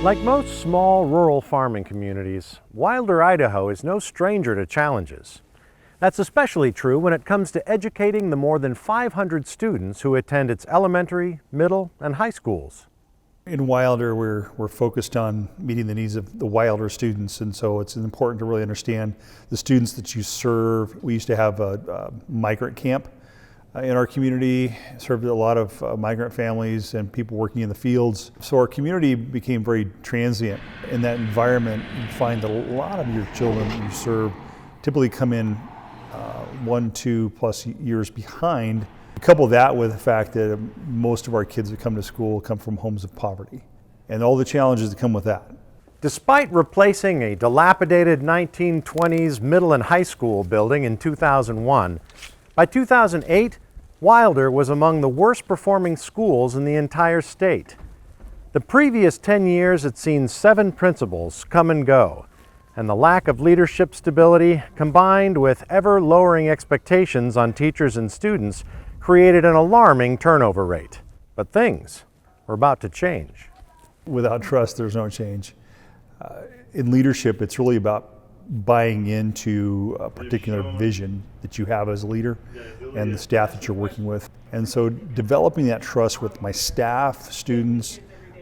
Like most small rural farming communities, Wilder, Idaho is no stranger to challenges. That's especially true when it comes to educating the more than 500 students who attend its elementary, middle, and high schools. In Wilder, we're focused on meeting the needs of the Wilder students, and so it's important to really understand the students that you serve. We used to have a migrant camp in our community, served a lot of migrant families and people working in the fields. So our community became very transient. In that environment, you find a lot of your children that you serve typically come in 1-2+ years behind. Couple that with the fact that most of our kids that come to school come from homes of poverty and all the challenges that come with that. Despite replacing a dilapidated 1920s middle and high school building in 2001, by 2008, Wilder was among the worst performing schools in the entire state. The previous 10 years had seen 7 principals come and go, and the lack of leadership stability, combined with ever lowering expectations on teachers and students, created an alarming turnover rate. But things were about to change. Without trust, there's no change. In leadership, it's really about buying into a particular vision that you have as a leader and the staff that you're working with. And so developing that trust with my staff, students,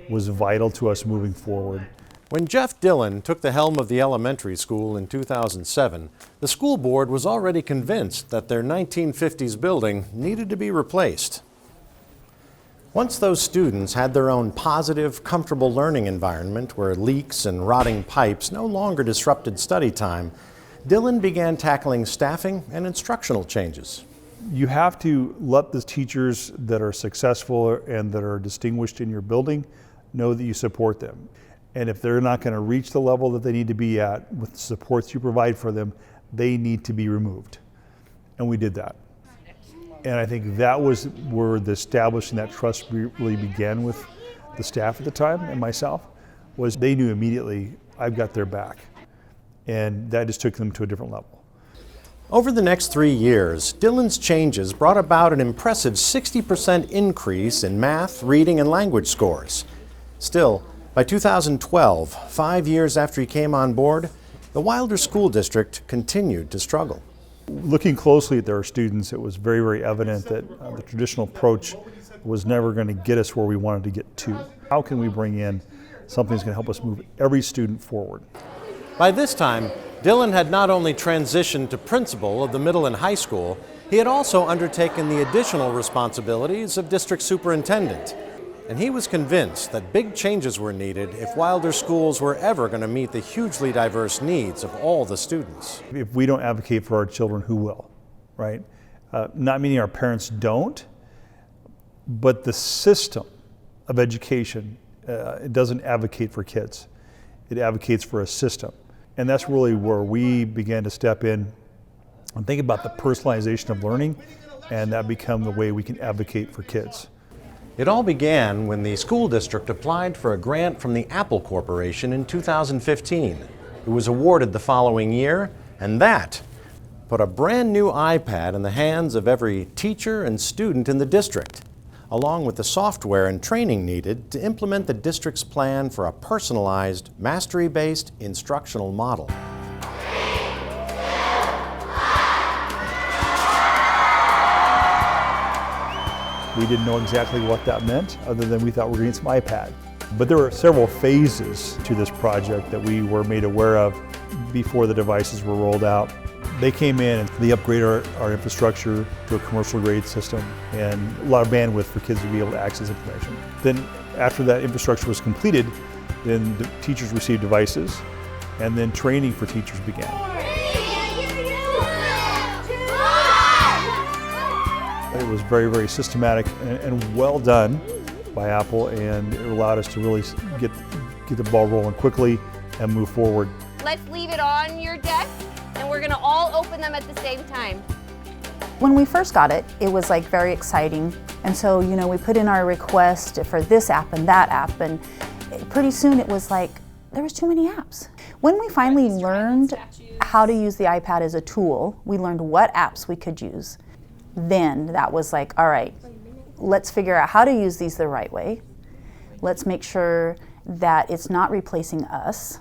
was vital to us moving forward. When Jeff Dillon took the helm of the elementary school in 2007, the school board was already convinced that their 1950s building needed to be replaced. Once those students had their own positive, comfortable learning environment where leaks and rotting pipes no longer disrupted study time, Dillon began tackling staffing and instructional changes. You have to let the teachers that are successful and that are distinguished in your building know that you support them. And if they're not going to reach the level that they need to be at with the supports you provide for them, they need to be removed. And we did that. And I think that was where the establishing that trust really began with the staff at the time and myself, was they knew immediately I've got their back. And that just took them to a different level. Over the next 3 years, Dillon's changes brought about an impressive 60% increase in math, reading, and language scores. Still, by 2012, 5 years after he came on board, the Wilder School District continued to struggle. Looking closely at their students, it was very, very evident that the traditional approach was never going to get us where we wanted to get to. How can we bring in something that's going to help us move every student forward? By this time, Dillon had not only transitioned to principal of the middle and high school, he had also undertaken the additional responsibilities of district superintendent. And he was convinced that big changes were needed if Wilder schools were ever going to meet the hugely diverse needs of all the students. If we don't advocate for our children, who will, right? Not meaning our parents don't, but the system of education, it doesn't advocate for kids. It advocates for a system. And that's really where we began to step in and think about the personalization of learning, and that become the way we can advocate for kids. It all began when the school district applied for a grant from the Apple Corporation in 2015. It was awarded the following year, and that put a brand new iPad in the hands of every teacher and student in the district, along with the software and training needed to implement the district's plan for a personalized, mastery-based instructional model. We didn't know exactly what that meant, other than we thought we were getting some iPad. But there were several phases to this project that we were made aware of before the devices were rolled out. They came in and they upgraded our infrastructure to a commercial grade system and a lot of bandwidth for kids to be able to access information. Then after that infrastructure was completed, then the teachers received devices, and then training for teachers began. It was very, very systematic and well done by Apple, and it allowed us to really get the ball rolling quickly and move forward. Let's leave it on your desk, and we're gonna all open them at the same time. When we first got it, it was like very exciting. And so, we put in our request for this app and that app, and pretty soon it was like, there was too many apps. When we finally learned how to use the iPad as a tool, we learned what apps we could use. Then that was like, all right, let's figure out how to use these the right way. Let's make sure that it's not replacing us,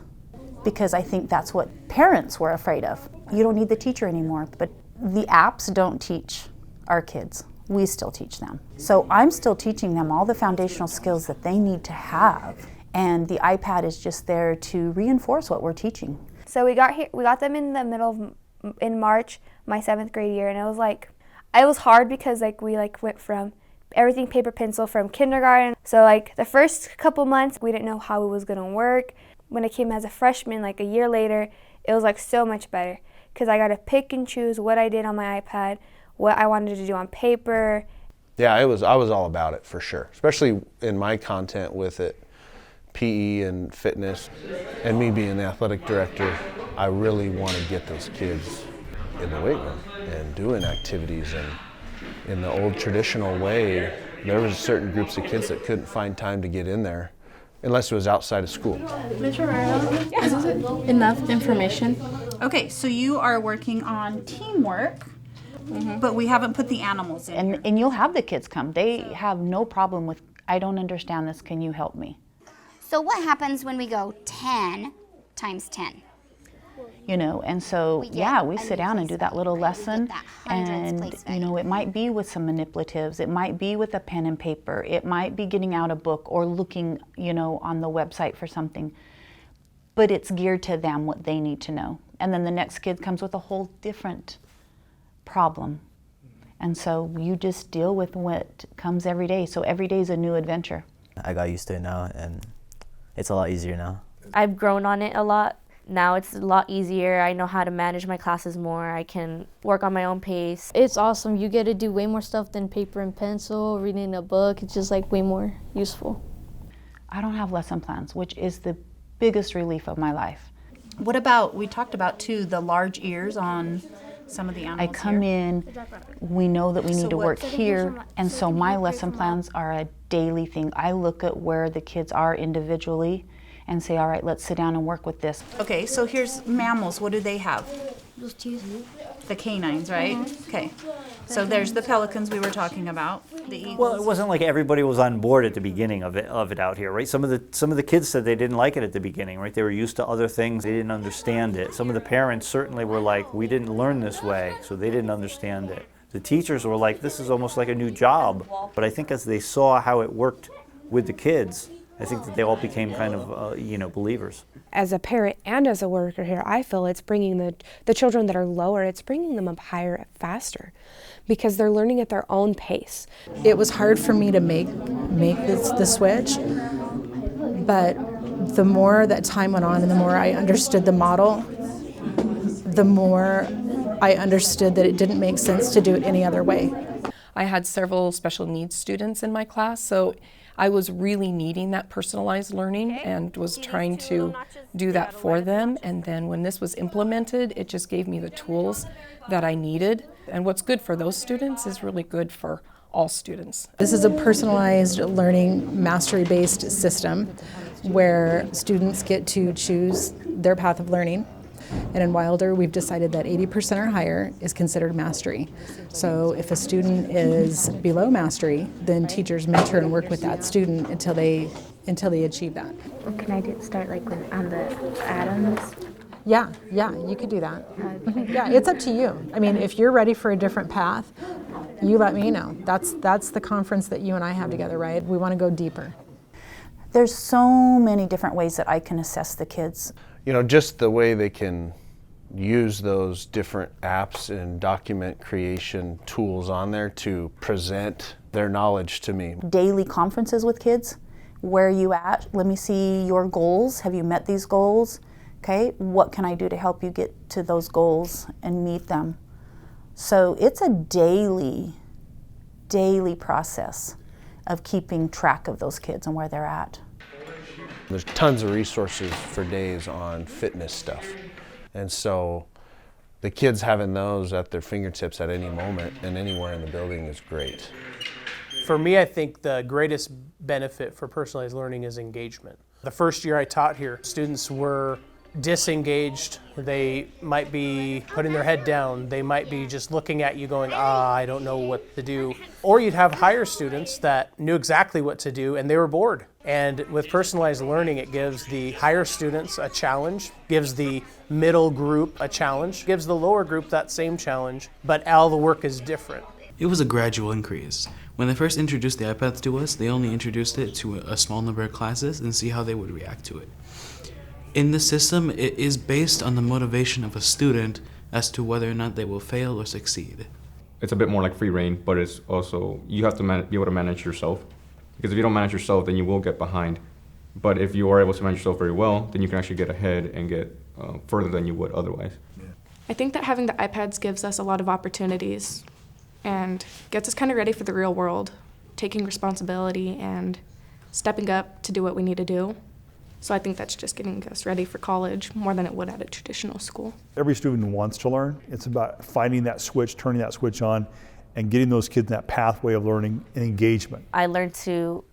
because I think that's what parents were afraid of. You don't need the teacher anymore, but the apps don't teach our kids. We still teach them. So I'm still teaching them all the foundational skills that they need to have, and the iPad is just there to reinforce what we're teaching. So we got them in the middle of, in March, my 7th grade year, and it was hard because we went from everything paper pencil from kindergarten. So the first couple months we didn't know how it was gonna work. When I came as a freshman, a year later, it was so much better because I got to pick and choose what I did on my iPad, what I wanted to do on paper. Yeah, I was all about it for sure, especially in my content with it. PE and fitness, and me being the athletic director, I really want to get those kids in the weight room and doing activities. And in the old traditional way, there was certain groups of kids that couldn't find time to get in there unless it was outside of school. Ms. Rivera, is this enough information? Okay, so you are working on teamwork, but we haven't put the animals in. And you'll have the kids come. They have no problem with, I don't understand this, can you help me? So what happens when we go 10 times 10? And so, we sit down and do that little lesson, and, it might be with some manipulatives, it might be with a pen and paper, it might be getting out a book or looking, on the website for something, but it's geared to them, what they need to know. And then the next kid comes with a whole different problem. And so you just deal with what comes every day. So every day is a new adventure. I got used to it now, and it's a lot easier now. I've grown on it a lot. Now it's a lot easier. I know how to manage my classes more. I can work on my own pace. It's awesome. You get to do way more stuff than paper and pencil, reading a book. It's just way more useful. I don't have lesson plans, which is the biggest relief of my life. What about, we talked about too, the large ears on some of the animals. I come in, we know that we need to work here, and so my lesson plans are a daily thing. I look at where the kids are individually and say, all right, let's sit down and work with this. Okay, so here's mammals. What do they have? Those two. The canines, right? Okay. So there's the pelicans we were talking about, the eagles. Well, it wasn't like everybody was on board at the beginning of it out here, right? Some of the kids said they didn't like it at the beginning, right? They were used to other things, they didn't understand it. Some of the parents certainly were like, we didn't learn this way, so they didn't understand it. The teachers were like, this is almost like a new job. But I think as they saw how it worked with the kids, I think that they all became kind of, believers. As a parent and as a worker here, I feel it's bringing the children that are lower, it's bringing them up higher faster because they're learning at their own pace. It was hard for me to make the switch, but the more that time went on and the more I understood the model, the more I understood that it didn't make sense to do it any other way. I had several special needs students in my class, so I was really needing that personalized learning and was trying to do that for them. And then when this was implemented, it just gave me the tools that I needed. And what's good for those students is really good for all students. This is a personalized learning mastery-based system where students get to choose their path of learning. And in Wilder, we've decided that 80% or higher is considered mastery. So if a student is below mastery, then teachers mentor and work with that student until they achieve that. Can I start on the atoms? Yeah, you could do that. Yeah, it's up to you. I mean, if you're ready for a different path, you let me know. That's the conference that you and I have together, right? We want to go deeper. There's so many different ways that I can assess the kids. Just the way they can use those different apps and document creation tools on there to present their knowledge to me. Daily conferences with kids. Where are you at? Let me see your goals. Have you met these goals? Okay, what can I do to help you get to those goals and meet them? So it's a daily process of keeping track of those kids and where they're at. There's tons of resources for days on fitness stuff. And so the kids having those at their fingertips at any moment and anywhere in the building is great. For me, I think the greatest benefit for personalized learning is engagement. The first year I taught here, students were disengaged. They might be putting their head down. They might be just looking at you going, I don't know what to do. Or you'd have higher students that knew exactly what to do and they were bored. And with personalized learning, it gives the higher students a challenge, gives the middle group a challenge, gives the lower group that same challenge, but all the work is different. It was a gradual increase. When they first introduced the iPads to us, they only introduced it to a small number of classes and see how they would react to it. In the system, it is based on the motivation of a student as to whether or not they will fail or succeed. It's a bit more like free reign, but it's also, you have to be able to manage yourself. Because if you don't manage yourself, then you will get behind. But if you are able to manage yourself very well, then you can actually get ahead and get further than you would otherwise. I think that having the iPads gives us a lot of opportunities and gets us kind of ready for the real world, taking responsibility and stepping up to do what we need to do. So I think that's just getting us ready for college more than it would at a traditional school. Every student wants to learn. It's about finding that switch, turning that switch on, and getting those kids in that pathway of learning and engagement. I learned to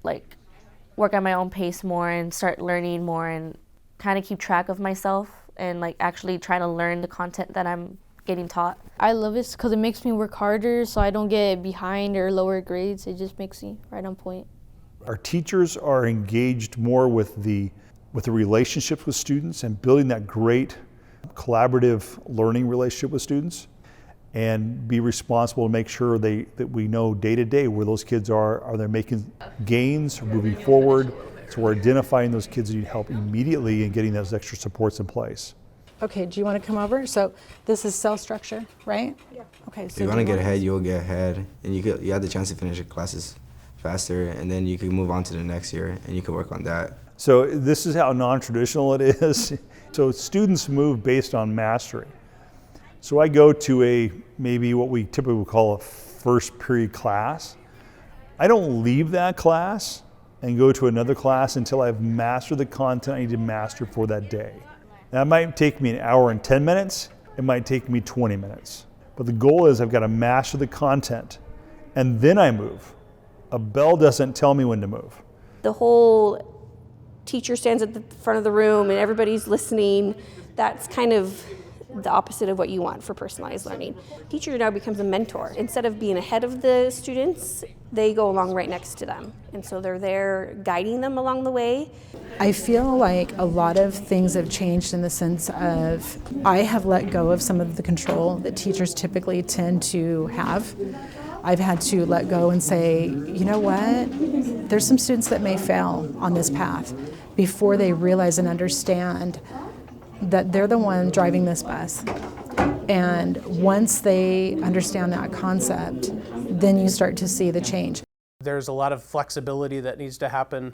work at my own pace more and start learning more and kind of keep track of myself and actually try to learn the content that I'm getting taught. I love it because it makes me work harder so I don't get behind or lower grades. It just makes me right on point. Our teachers are engaged more with the relationships with students and building that great collaborative learning relationship with students, and be responsible to make sure that we know day to day where those kids are they making gains or moving forward. So we're identifying those kids that need help immediately and getting those extra supports in place. Okay, do you want to come over? So this is cell structure, right? Yeah. Okay. So if you want to get ahead, you'll get ahead, and you have the chance to finish your classes faster, and then you can move on to the next year, and you can work on that. So this is how non-traditional it is. So students move based on mastery. So I go to maybe what we typically would call a first period class. I don't leave that class and go to another class until I've mastered the content I need to master for that day. That might take me an hour and 10 minutes. It might take me 20 minutes. But the goal is I've got to master the content, and then I move. A bell doesn't tell me when to move. The whole teacher stands at the front of the room and everybody's listening, that's kind of the opposite of what you want for personalized learning. Teacher now becomes a mentor. Instead of being ahead of the students, they go along right next to them. And so they're there guiding them along the way. I feel like a lot of things have changed in the sense of I have let go of some of the control that teachers typically tend to have. I've had to let go and say, you know what, there's some students that may fail on this path before they realize and understand that they're the one driving this bus. And once they understand that concept, then you start to see the change. There's a lot of flexibility that needs to happen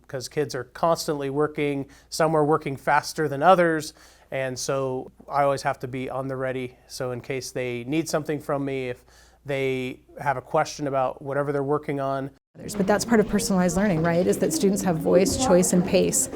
because kids are constantly working. Some are working faster than others. And so I always have to be on the ready. So in case they need something from me, if they have a question about whatever they're working on. But that's part of personalized learning, right? Is that students have voice, choice, and pace.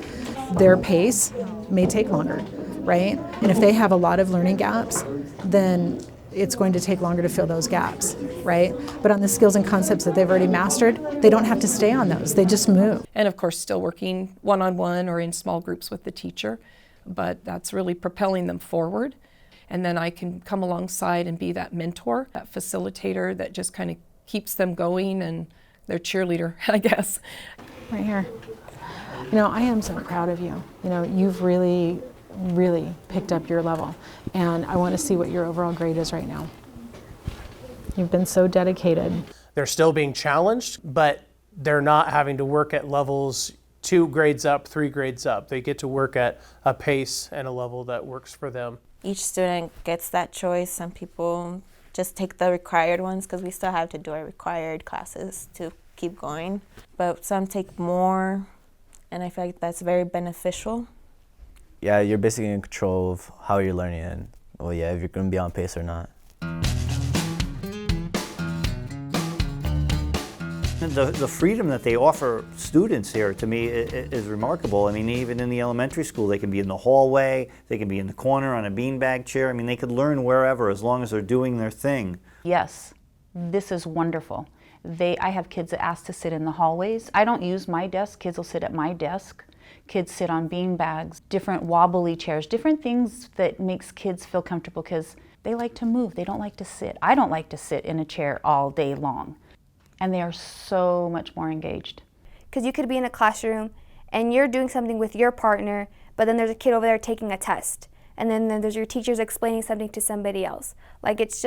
Their pace may take longer, right? And if they have a lot of learning gaps, then it's going to take longer to fill those gaps, right? But on the skills and concepts that they've already mastered, they don't have to stay on those, they just move. And of course, still working one-on-one or in small groups with the teacher, but that's really propelling them forward. And then I can come alongside and be that mentor, that facilitator that just kind of keeps them going and their cheerleader, I guess. Right here. You know, I am so proud of you. You know, you've really picked up your level. And I want to see what your overall grade is right now. You've been so dedicated. They're still being challenged, but they're not having to work at levels 2 grades up, 3 grades up. They get to work at a pace and a level that works for them. Each student gets that choice. Some people just take the required ones because we still have to do our required classes to keep going. But some take more, and I feel like that's very beneficial. Yeah, you're basically in control of how you're learning and, well, yeah, if you're going to be on pace or not. The freedom that they offer students here, to me, is remarkable. I mean, even in the elementary school, they can be in the hallway, they can be in the corner on a beanbag chair. I mean, they could learn wherever as long as they're doing their thing. Yes, this is wonderful. I have kids that ask to sit in the hallways. I don't use my desk. Kids will sit at my desk. Kids sit on bean bags, different wobbly chairs, different things that makes kids feel comfortable because they like to move. They don't like to sit. I don't like to sit in a chair all day long. And they are so much more engaged. Because you could be in a classroom and you're doing something with your partner, but then there's a kid over there taking a test. And then there's your teachers explaining something to somebody else. Like it's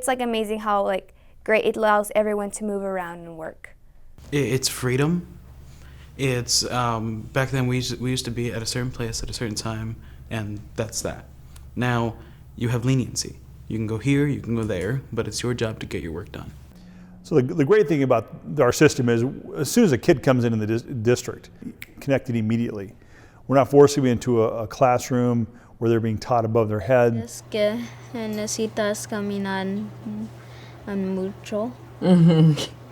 like amazing how like great it allows everyone to move around and work. It's freedom. It's back then we used to be at a certain place at a certain time, and that's that. Now you have leniency. You can go here, you can go there, but it's your job to get your work done. So the great thing about our system is as soon as a kid comes into the district, connected immediately. We're not forcing them into a classroom where they're being taught above their head. Es que necesitas caminar mucho.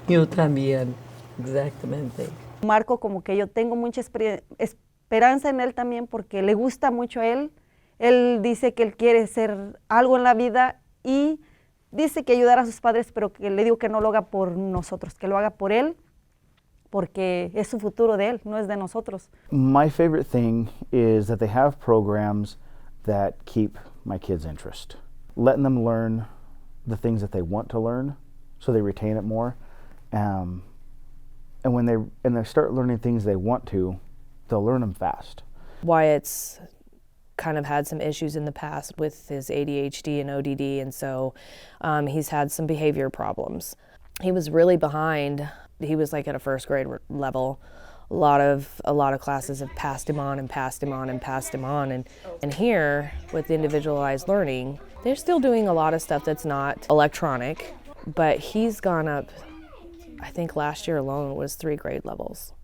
Yo también, exactamente. Marco, como que yo tengo mucha esperanza en él también porque le gusta mucho a él. Él dice que él quiere ser algo en la vida y dice que ayudar a sus padres, pero que le digo que no lo haga por nosotros, que lo haga por él, porque es su futuro de él, no es de nosotros. My favorite thing is that they have programs that keep my kids' interest. Letting them learn the things that they want to learn so they retain it more. And when they start learning things they want to, they'll learn them fast. Wyatt's kind of had some issues in the past with his ADHD and ODD, and so he's had some behavior problems. He was really behind. He was like at a first grade level. A lot of classes have passed him on and passed him on and passed him on, and here with individualized learning, they're still doing a lot of stuff that's not electronic, but he's gone up. I think last year alone was 3 grade levels.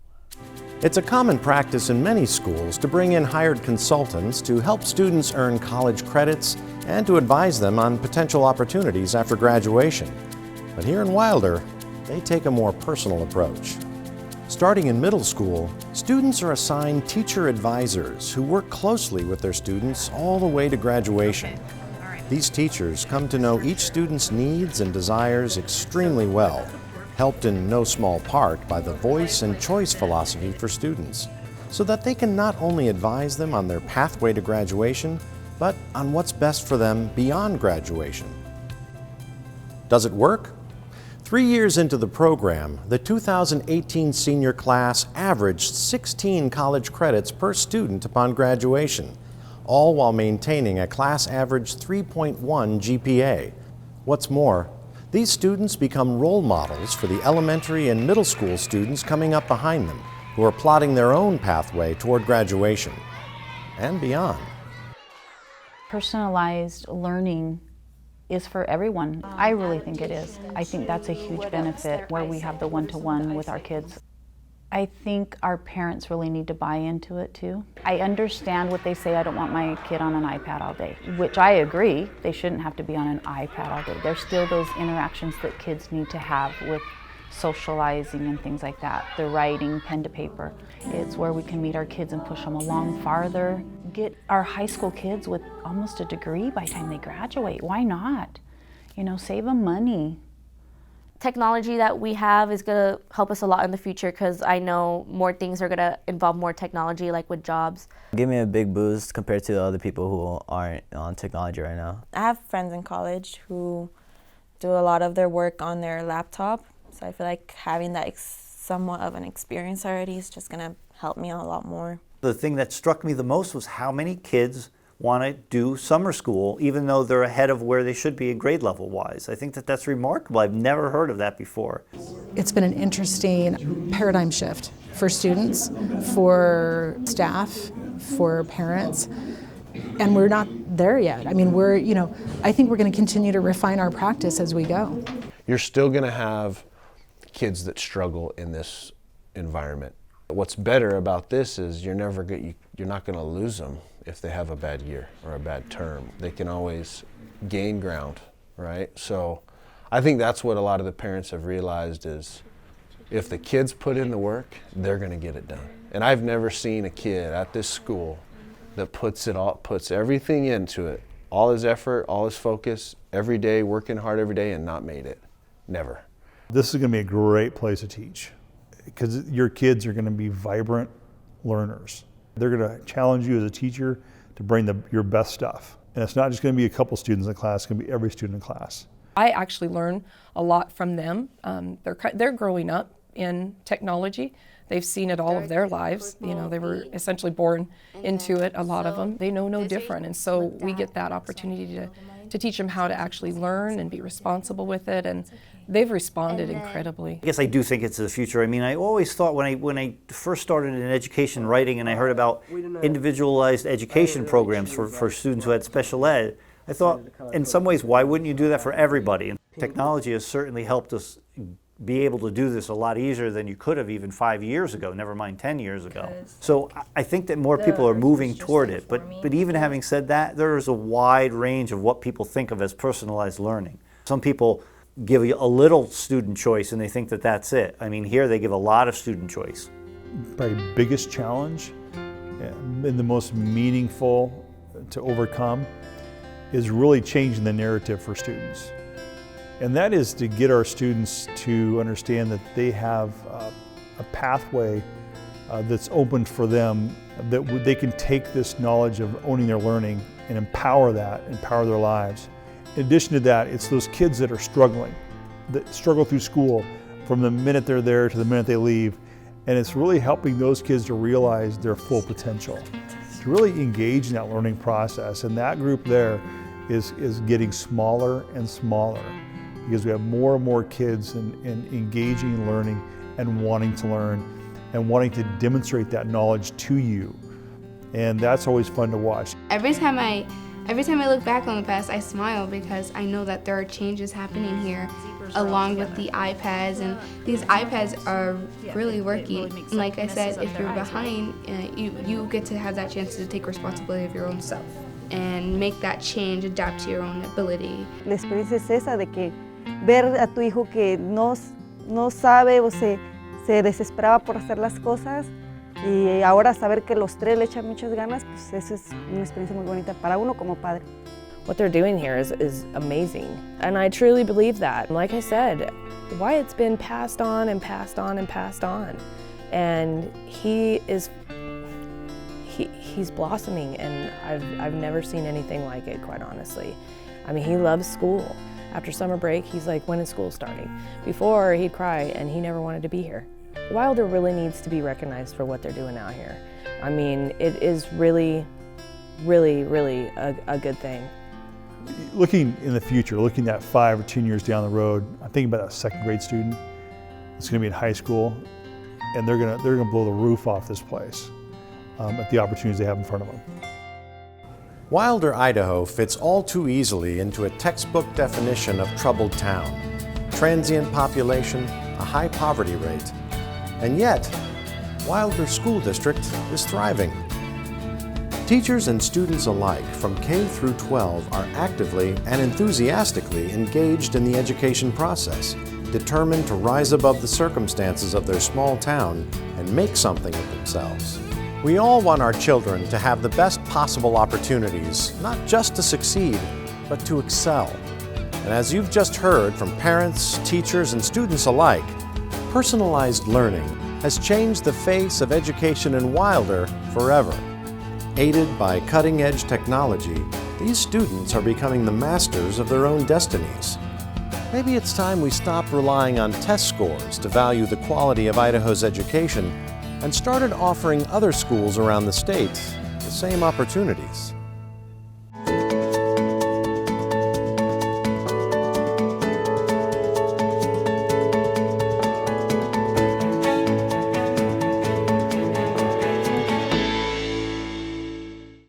It's a common practice in many schools to bring in hired consultants to help students earn college credits and to advise them on potential opportunities after graduation. But here in Wilder, they take a more personal approach. Starting in middle school, students are assigned teacher advisors who work closely with their students all the way to graduation. These teachers come to know each student's needs and desires extremely well, helped in no small part by the voice and choice philosophy for students, so that they can not only advise them on their pathway to graduation, but on what's best for them beyond graduation. Does it work? 3 years into the program, the 2018 senior class averaged 16 college credits per student upon graduation, all while maintaining a class average 3.1 GPA. What's more, these students become role models for the elementary and middle school students coming up behind them, who are plotting their own pathway toward graduation and beyond. Personalized learning is for everyone. I really think it is. I think that's a huge benefit where we have the one-to-one with our kids. I think our parents really need to buy into it too. I understand what they say, I don't want my kid on an iPad all day, which I agree. They shouldn't have to be on an iPad all day. There's still those interactions that kids need to have with socializing and things like that. The writing, pen to paper. It's where we can meet our kids and push them along farther. Get our high school kids with almost a degree by the time they graduate. Why not? You know, save them money. Technology that we have is going to help us a lot in the future because I know more things are going to involve more technology, like with jobs. Give me a big boost compared to the other people who aren't on technology right now. I have friends in college who do a lot of their work on their laptop, so I feel like having that somewhat of an experience already is just going to help me out a lot more. The thing that struck me the most was how many kids want to do summer school, even though they're ahead of where they should be in grade level wise. I think that that's remarkable. I've never heard of that before. It's been an interesting paradigm shift for students, for staff, for parents, and we're not there yet. I mean, I think we're going to continue to refine our practice as we go. You're still going to have kids that struggle in this environment. What's better about this is you're not going to lose them if they have a bad year or a bad term. They can always gain ground, right? So I think that's what a lot of the parents have realized is if the kids put in the work, they're going to get it done. And I've never seen a kid at this school that puts everything into it, all his effort, all his focus, every day, working hard every day and not made it. Never. This is going to be a great place to teach because your kids are going to be vibrant learners. They're going to challenge you as a teacher to bring your best stuff. And it's not just going to be a couple students in class, it's going to be every student in class. I actually learn a lot from them. They're growing up in technology. They've seen it all of their lives. You know, they were essentially born into it, a lot of them. They know no different, and so we get that opportunity to teach them how to actually learn and be responsible with it, and they've responded incredibly. I guess I do think it's the future. I mean, I always thought when I first started in education writing and I heard about individualized education programs for students who had special ed, I thought, in some ways, why wouldn't you do that for everybody? And technology has certainly helped us be able to do this a lot easier than you could have even 5 years ago, never mind 10 years ago. So I think that more people are moving toward it. But even having said that, there is a wide range of what people think of as personalized learning. Some people give you a little student choice and they think that that's it. I mean, here they give a lot of student choice. Probably the biggest challenge and the most meaningful to overcome is really changing the narrative for students. And that is to get our students to understand that they have a pathway that's opened for them, that they can take this knowledge of owning their learning and empower their lives. In addition to that, it's those kids that are struggling, that struggle through school from the minute they're there to the minute they leave. And it's really helping those kids to realize their full potential, to really engage in that learning process. And that group there is getting smaller and smaller, because we have more and more kids in engaging in learning and wanting to learn and wanting to demonstrate that knowledge to you. And that's always fun to watch. Every time I look back on the past, I smile because I know that there are changes happening here along with the iPads, and these iPads are really working. And like I said, if you're behind, you get to have that chance to take responsibility of your own self and make that change, adapt to your own ability. La experiencia es esa de que ver a tu hijo que no sabe o se desesperaba por hacer las cosas, y ahora saber que los tres le echan muchas ganas, pues eso es una experiencia muy bonita para uno como padre. What they're doing here is amazing, and I truly believe that. Like I said, Wyatt's been passed on and passed on and passed on, and he's blossoming, and I've never seen anything like it, quite honestly. I mean, he loves school. After summer break, he's like, when is school starting? Before, he'd cry, and he never wanted to be here. Wilder really needs to be recognized for what they're doing out here. I mean, it is really, really, really a good thing. Looking in the future, looking at 5 or 10 years down the road, I'm thinking about a second grade student that's going to be in high school, and they're going to blow the roof off this place at the opportunities they have in front of them. Wilder, Idaho fits all too easily into a textbook definition of troubled town. Transient population, a high poverty rate. And yet, Wilder School District is thriving. Teachers and students alike from K through 12 are actively and enthusiastically engaged in the education process, determined to rise above the circumstances of their small town and make something of themselves. We all want our children to have the best possible opportunities, not just to succeed, but to excel. And as you've just heard from parents, teachers, and students alike, personalized learning has changed the face of education in Wilder forever. Aided by cutting-edge technology, these students are becoming the masters of their own destinies. Maybe it's time we stop relying on test scores to value the quality of Idaho's education and started offering other schools around the state the same opportunities.